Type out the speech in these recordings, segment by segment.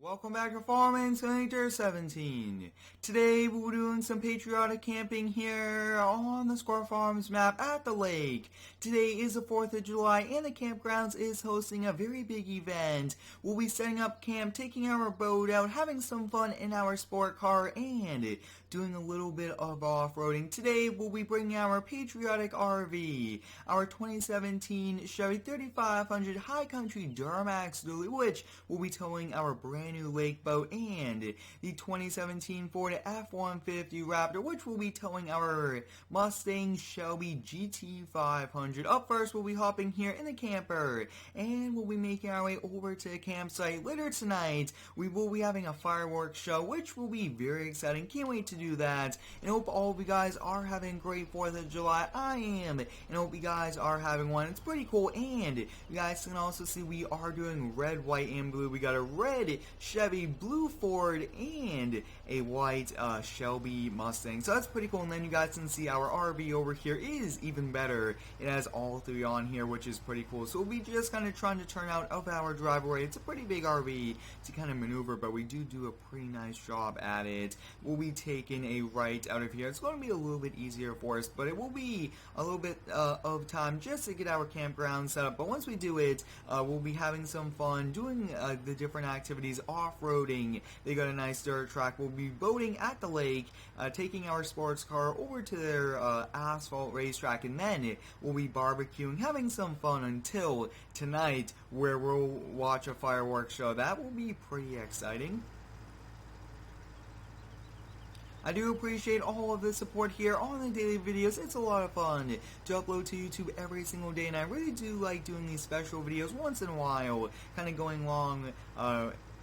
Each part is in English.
Welcome back to Farming Simulator 17. Today we're doing some patriotic camping here on the Square Farms map at the lake. Today is the 4th of July and the campgrounds is hosting a very big event. We'll be setting up camp, taking our boat out, having some fun in our sport car, and doing a little bit of off-roading. Today we'll be bringing our patriotic RV, our 2017 Shelby 3500 High Country Duramax Dually, which will be towing our brand new lake boat, and the 2017 Ford F-150 Raptor, which will be towing our Mustang Shelby GT500. Up first, we'll be hopping here in the camper, and we'll be making our way over to the campsite. Later tonight, we will be having a fireworks show, which will be very exciting. Can't wait to do that, and hope all of you guys are having a great 4th of July. I am, and hope you guys are having one. It's pretty cool, and you guys can also see we are doing red, white, and blue. We got a red Chevy, blue Ford, and a white Shelby Mustang. So that's pretty cool. And then you guys can see our RV over here is even better. It has all three on here, which is pretty cool. So we'll be just kind of trying to turn out of our driveway. It's a pretty big RV to kind of maneuver, but we do a pretty nice job at it. We'll be taking a right out of here. It's going to be a little bit easier for us, but it will be a little bit of time just to get our campground set up. But once we do it, we'll be having some fun doing the different activities. Off-roading, they got a nice dirt track. We'll be boating at the lake, taking our sports car over to their asphalt racetrack, and then we'll be barbecuing, having some fun until tonight, where we'll watch a fireworks show. That will be pretty exciting. I do appreciate all of the support here on the daily videos. It's a lot of fun to upload to YouTube every single day, and I really do like doing these special videos once in a while, kind of going long,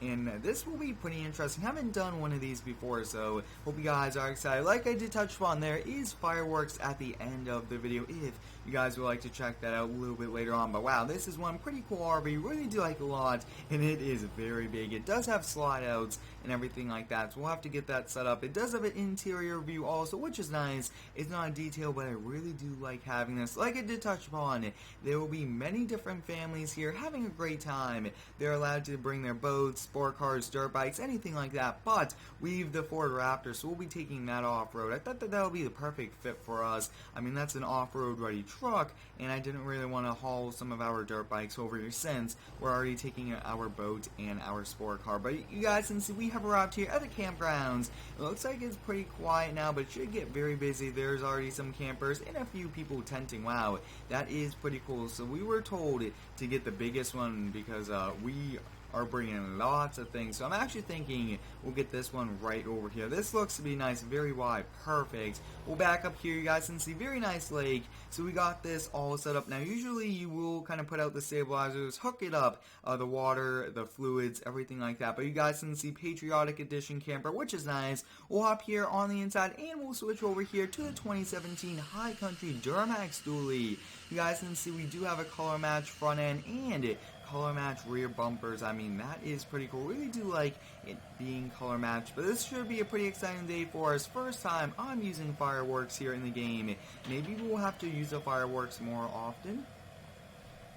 and this will be pretty interesting. Haven't done one of these before, so hope you guys are excited. Like I did touch upon, there is fireworks at the end of the video if you guys would like to check that out a little bit later on. But wow, this is one pretty cool RV. Really do like it a lot, and it is very big. It does have slide outs and everything like that, so we'll have to get that set up. It does have an interior view also, which is nice. It's not a detail, but I really do like having this. Like I did touch upon, there will be many different families here having a great time. They're allowed to bring their boats, sport cars, dirt bikes, anything like that, but we have the Ford Raptor, so we'll be taking that off-road. I thought that would be the perfect fit for us. I mean, that's an off-road ready truck, and I didn't really want to haul some of our dirt bikes over here since we're already taking our boat and our sport car. But you guys can see we have arrived here at the campgrounds. It looks like it's pretty quiet now, but it should get very busy. There's already some campers and a few people tenting. Wow, that is pretty cool. So we were told to get the biggest one because we are bringing lots of things. So I'm actually thinking we'll get this one right over here. This looks to be nice, very wide, perfect. We'll back up here. You guys can see very nice lake. So we got this all set up. Now usually you will kind of put out the stabilizers, hook it up, the water, the fluids, everything like that. But you guys can see Patriotic Edition camper, which is nice. We'll hop here on the inside and we'll switch over here to the 2017 High Country Duramax Dually. You guys can see we do have a color match front end and color match rear bumpers. I mean, that is pretty cool. Really do like it being color matched, but this should be a pretty exciting day for us. First time I'm using fireworks here in the game. Maybe we'll have to use the fireworks more often.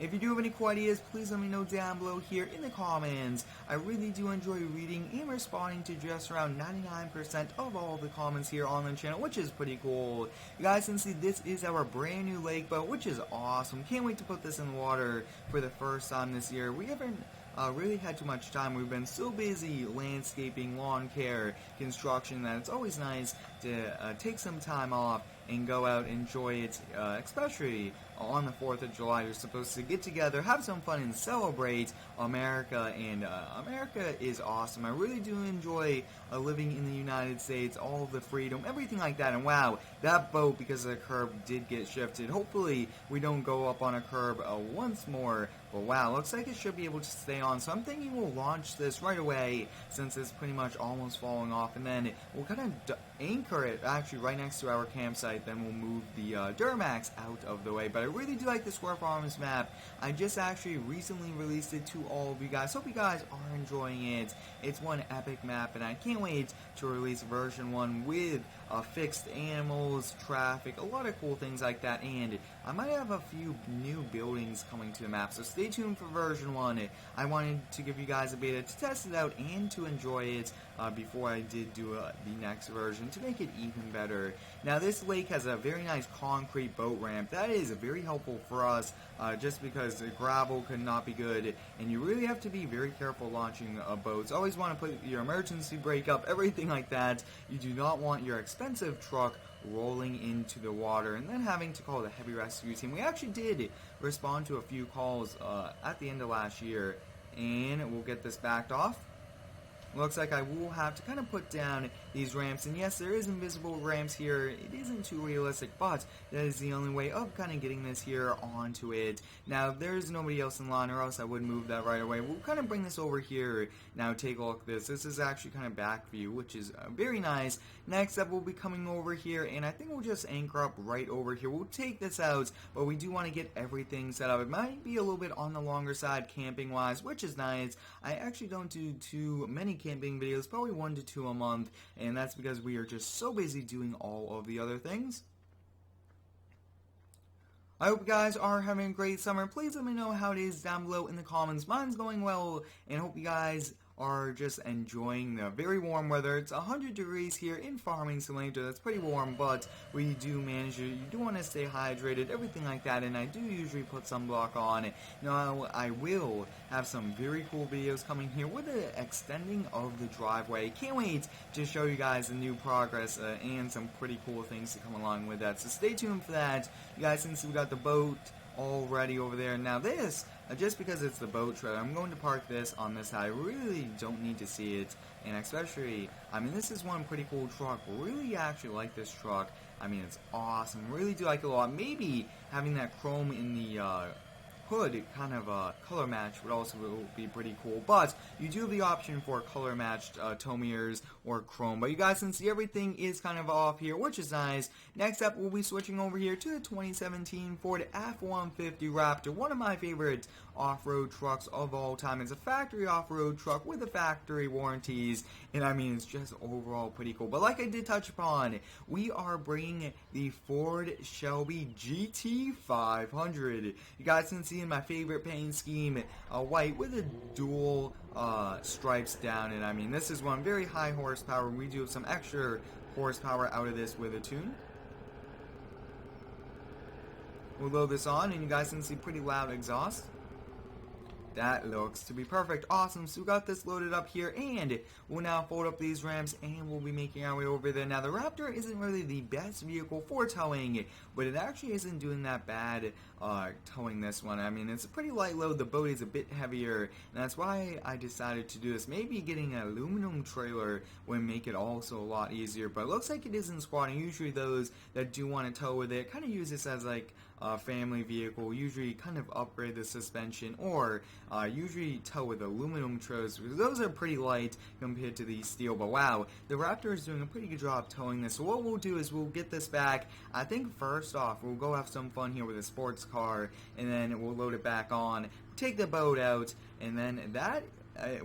If you do have any cool ideas, please let me know down below here in the comments. I really do enjoy reading and responding to just around 99% of all the comments here on the channel, which is pretty cool. You guys can see this is our brand new lake boat, which is awesome. Can't wait to put this in the water for the first time this year. We haven't really had too much time. We've been so busy landscaping, lawn care, construction, that it's always nice to take some time off and go out and enjoy it, especially on the 4th of July. You're supposed to get together, have some fun, and celebrate America, and America is awesome. I really do enjoy living in the United States, all of the freedom, everything like that. And wow, that boat, because of the curb, did get shifted. Hopefully we don't go up on a curb once more, but wow, looks like it should be able to stay on. So I'm thinking we'll launch this right away since it's pretty much almost falling off, and then we'll kind of anchor it actually right next to our campsite. Then we'll move the Duramax out of the way. But I really do like the Square Farms map. I just actually recently released it to all of you guys. Hope you guys are enjoying it. It's one epic map, and I can't wait to release version 1 with fixed animals, traffic, a lot of cool things like that, and I might have a few new buildings coming to the map, so stay tuned for version 1. I wanted to give you guys a beta to test it out and to enjoy it before I did do the next version to make it even better. Now, this lake has a very nice concrete boat ramp. That is very helpful for us just because the gravel could not be good, and you really have to be very careful launching boats. Always want to put your emergency brake up, everything like that. You do not want your expensive truck rolling into the water and then having to call the heavy rescue team. We actually did respond to a few calls at the end of last year, and we'll get this backed off. Looks like I will have to kind of put down these ramps, and yes, there is invisible ramps here. It isn't too realistic, but that is the only way of kind of getting this here onto it. Now, if there's nobody else in line, or else I would move that right away. We'll kind of bring this over here. Now, take a look at this. This is actually kind of back view, which is very nice. Next up, we'll be coming over here, and I think we'll just anchor up right over here. We'll take this out, but we do want to get everything set up. It might be a little bit on the longer side camping-wise, which is nice. I actually don't do too many camping videos, probably 1 to 2 a month, and that's because we are just so busy doing all of the other things. I hope you guys are having a great summer. Please let me know how it is down below in the comments. Mine's going well, and hope you guys are just enjoying the very warm weather. It's 100 degrees here in Farming Simulator. That's pretty warm, but we do manage it. You do want to stay hydrated, everything like that, and I do usually put sunblock on it. Now, I will have some very cool videos coming here with the extending of the driveway. Can't wait to show you guys the new progress and some pretty cool things to come along with that. So stay tuned for that. You guys, since we got the boat already over there. Now this, just because it's the boat trailer, I'm going to park this on this side. I really don't need to see it, and especially, I mean, this is one pretty cool truck. Really actually like this truck. I mean, it's awesome. Really do like it a lot. Maybe having that chrome in the hood kind of color match would also be pretty cool, but you do have the option for color matched tow mirrors or chrome, but you guys can see everything is kind of off here, which is nice. Next up, we'll be switching over here to the 2017 Ford F-150 Raptor, one of my favorite off-road trucks of all time. It's a factory off-road truck with the factory warranties, and I mean, it's just overall pretty cool. But like I did touch upon, we are bringing the Ford Shelby GT500. You guys can see in my favorite paint scheme, white with a dual stripes down, and I mean, this is one very high horsepower. We do have some extra horsepower out of this with a tune. We'll load this on, and you guys can see pretty loud exhaust. That looks to be perfect. Awesome. So we got this loaded up here, and we'll now fold up these ramps, and we'll be making our way over there. Now, the Raptor isn't really the best vehicle for towing, but it actually isn't doing that bad towing this one. I mean, it's a pretty light load. The boat is a bit heavier, and that's why I decided to do this. Maybe getting an aluminum trailer would make it also a lot easier, but it looks like it isn't squatting. Usually those that do want to tow with it kind of use this as like family vehicle, usually kind of upgrade the suspension, or usually tow with aluminum trailers, because those are pretty light compared to the steel. But wow, the Raptor is doing a pretty good job towing this. So what we'll do is we'll get this back. I think first off, we'll go have some fun here with a sports car, and then we'll load it back on, take the boat out, and then that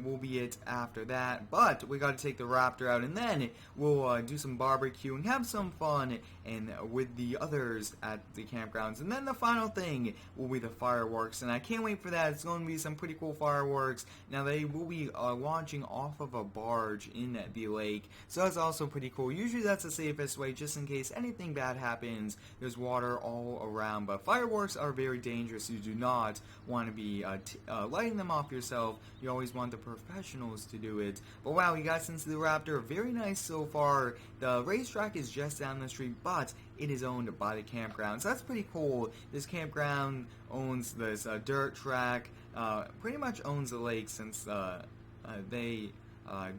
will be it after that. But we got to take the Raptor out, and then we'll do some barbecue and have some fun and with the others at the campgrounds. And then the final thing will be the fireworks, and I can't wait for that. It's going to be some pretty cool fireworks. Now, they will be launching off of a barge in the lake, so that's also pretty cool. Usually that's the safest way, just in case anything bad happens. There's water all around, but fireworks are very dangerous. You do not want to be lighting them off yourself. You always want the professionals to do it. But wow, you guys, since the Raptor, very nice so far. The racetrack is just down the street, but it is owned by the campground, so that's pretty cool. This campground owns this dirt track, pretty much owns the lake, since they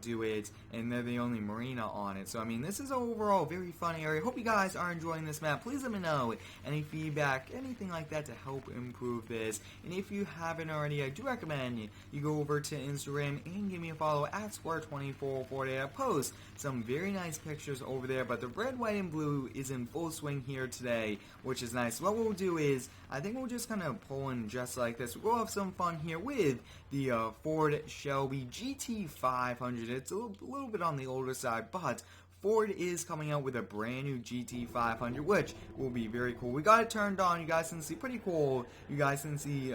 do it, and they're the only marina on it. So I mean, this is overall a very fun area. Hope you guys are enjoying this map. Please let me know any feedback, anything like that to help improve this. And if you haven't already, I do recommend you go over to Instagram and give me a follow at Square2440. I post some very nice pictures over there, but the red, white, and blue is in full swing here today, which is nice. What we'll do is, I think we'll just kind of pull in just like this. We'll have some fun here with the Ford Shelby GT500. It's a little bit on the older side, but Ford is coming out with a brand new GT500, which will be very cool. We got it turned on. You guys can see, pretty cool. You guys can see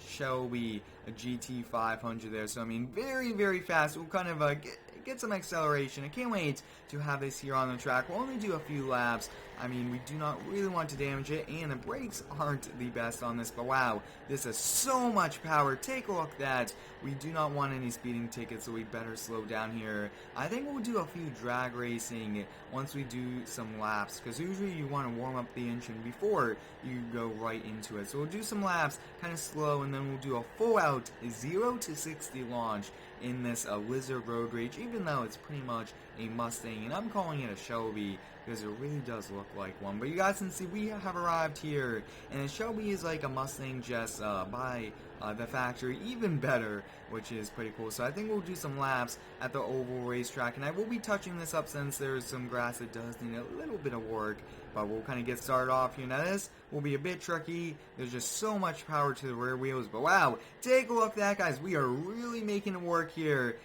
Shelby GT500 there. So I mean, very, very fast. We'll kind of get some acceleration. I can't wait to have this here on the track. We'll only do a few laps. I mean, we do not really want to damage it, and the brakes aren't the best on this, but wow, this has so much power. Take a look at that. We do not want any speeding tickets, so we better slow down here. I think we'll do a few drag racing once we do some laps, because usually you want to warm up the engine before you go right into it. So we'll do some laps, kind of slow, and then we'll do a full-out 0 to 60 launch in this Lizard Road Rage, even though it's pretty much a Mustang, and I'm calling it a Shelby because it really does look like one. But you guys can see we have arrived here, and the Shelby is like a Mustang just by the factory, even better, which is pretty cool. So I think we'll do some laps at the oval racetrack, and I will be touching this up since there's some grass that does need a little bit of work, but we'll kind of get started off here. Now this will be a bit tricky. There's just so much power to the rear wheels, but wow, take a look at that, guys. We are really making it work here.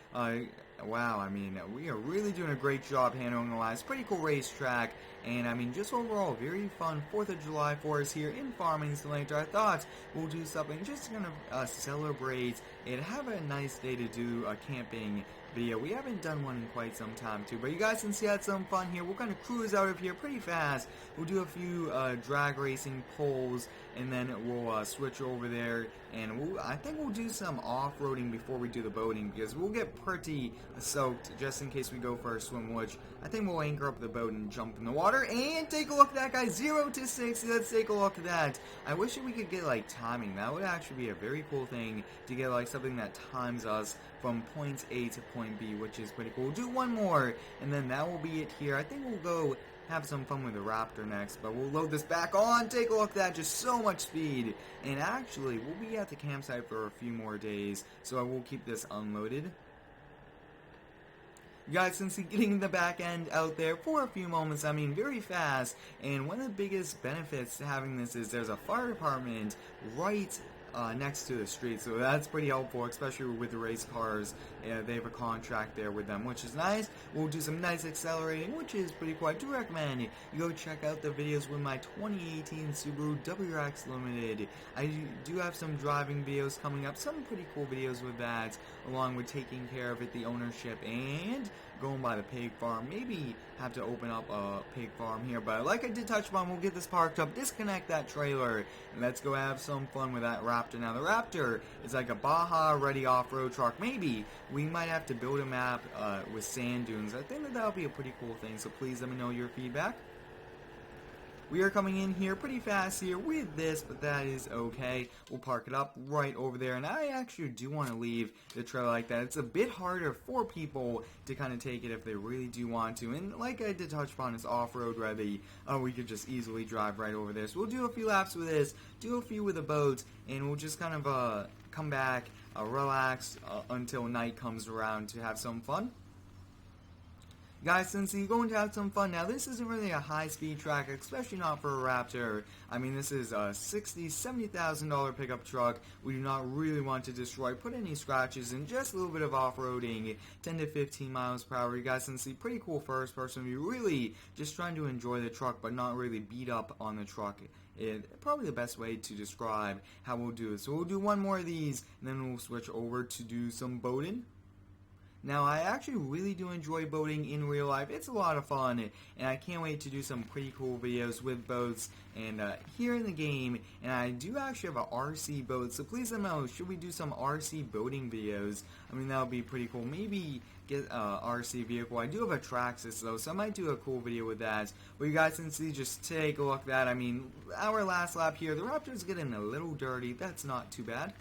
Wow, I mean, we are really doing a great job handling the lines. Pretty cool racetrack, and I mean, just overall, very fun 4th of July for us here in Farmington. Later, I thought we'll do something just to kind of celebrate and have a nice day to do a camping video. We haven't done one in quite some time too, but you guys can see I had some fun here. We'll kind of cruise out of here pretty fast. We'll do a few drag racing poles, and then we'll switch over there, and I think we'll do some off-roading before we do the boating, because we'll get pretty soaked just in case we go for a swim, which I think we'll anchor up the boat and jump in the water. And take a look at that, guys. 0 to 60. Let's take a look at that. I wish that we could get like timing. That would actually be a very cool thing to get, like something that times us from point A to point B, which is pretty cool. We'll do one more, and then that will be it here. I think we'll go have some fun with the Raptor next, but we'll load this back on. Take a look at that, just so much speed. And actually, we'll be at the campsite for a few more days, so I will keep this unloaded. You guys can see getting the back end out there for a few moments, I mean, very fast. And one of the biggest benefits to having this is there's a fire department right next to the street, so that's pretty helpful, especially with the race cars. They have a contract there with them, which is nice. We'll do some nice accelerating, which is pretty cool. I do recommend you go check out the videos with my 2018 Subaru WRX Limited. I do have some driving videos coming up, some pretty cool videos with that, along with taking care of it, the ownership, and going by the pig farm. Maybe have to open up a pig farm here, but like I did touch upon, we'll get this parked up, disconnect that trailer, and let's go have some fun with that Raptor. Now the Raptor is like a Baja ready off-road truck. Maybe we might have to build a map with sand dunes. I think that would be a pretty cool thing, so please let me know your feedback. We are coming in here pretty fast here with this, but that is okay. We'll park it up right over there, and I actually do want to leave the trailer like that. It's a bit harder for people to kind of take it if they really do want to, and like I did touch upon, it's off-road ready. We could just easily drive right over there. So we'll do a few laps with this, do a few with the boat, and we'll just kind of come back, relax until night comes around to have some fun. Guys, since you're going to have some fun, now this isn't really a high-speed track, especially not for a Raptor. I mean, this is a $60,000, $70,000 pickup truck. We do not really want to destroy, put any scratches in, just a little bit of off-roading, 10 to 15 miles per hour. You guys can see pretty cool first-person view, really just trying to enjoy the truck, but not really beat up on the truck. Probably the best way to describe how we'll do it. So we'll do one more of these, and then we'll switch over to do some boating. Now, I actually really do enjoy boating in real life. It's a lot of fun, and I can't wait to do some pretty cool videos with boats and here in the game. And I do actually have an RC boat, so please let me know, should we do some RC boating videos? I mean, that would be pretty cool. Maybe get an RC vehicle. I do have a Traxxas, though, so I might do a cool video with that. But you guys can see, just take a look at that. I mean, our last lap here, the Raptor's getting a little dirty. That's not too bad.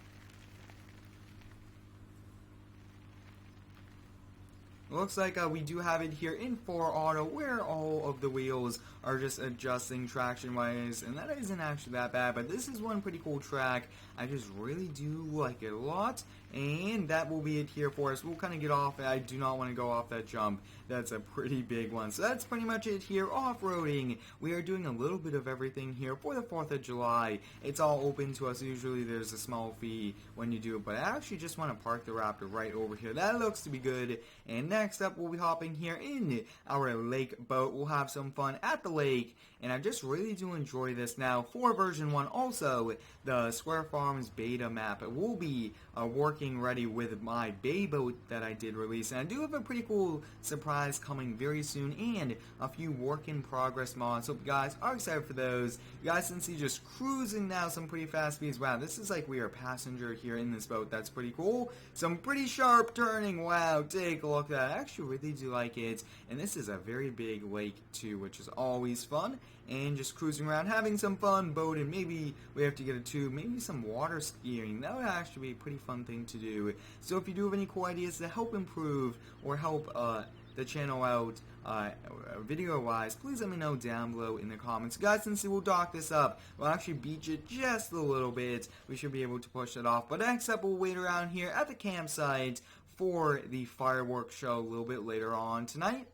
Looks like we do have it here in 4 auto where all of the wheels are just adjusting traction wise, and that isn't actually that bad, but this is one pretty cool track. I just really do like it a lot, and that will be it here for us. We'll kind of get off. I do not want to go off that jump. That's a pretty big one. So that's pretty much it here. Off-roading. We are doing a little bit of everything here for the 4th of July. It's all open to us. Usually there's a small fee when you do it, but I actually just want to park the Raptor right over here. That looks to be good. And next up, we'll be hopping here in our lake boat. We'll have some fun at the lake, and I just really do enjoy this. Now, for version 1, also, the Square Farms beta map will be working ready with my bay boat that I did release, and I do have a pretty cool surprise coming very soon, and a few work-in-progress mods. Hope you guys are excited for those. You guys can see just cruising now some pretty fast speeds. Wow, this is like we are a passenger here in this boat. That's pretty cool. Some pretty sharp turning. Wow, take a look at that. I actually really do like it, and this is a very big lake too, which is always fun. And just cruising around, having some fun, boating. Maybe we have to get a tube, maybe some water skiing. That would actually be a pretty fun thing to do. So if you do have any cool ideas to help improve or help the channel out video-wise, please let me know down below in the comments. Guys, since we'll dock this up, we'll actually beach it just a little bit. We should be able to push it off. But next up, we'll wait around here at the campsite for the fireworks show a little bit later on tonight.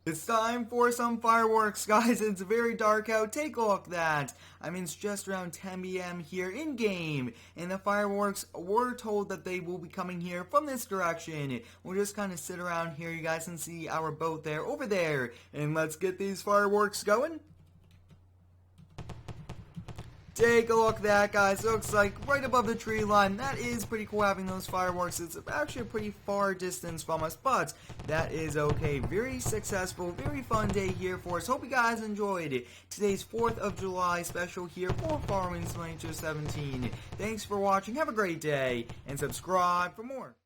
It's time for some fireworks, guys. It's very dark out. Take a look at that. I mean, it's just around 10 p.m. here in-game, and the fireworks, we're told that they will be coming here from this direction. We'll just kind of sit around here. You guys can see our boat there, over there, and let's get these fireworks going. Take a look at that, guys. Looks like right above the tree line. That is pretty cool having those fireworks. It's actually a pretty far distance from us, but that is okay. Very successful, very fun day here for us. Hope you guys enjoyed today's 4th of July special here for Farming Simulator 17. Thanks for watching. Have a great day, and subscribe for more.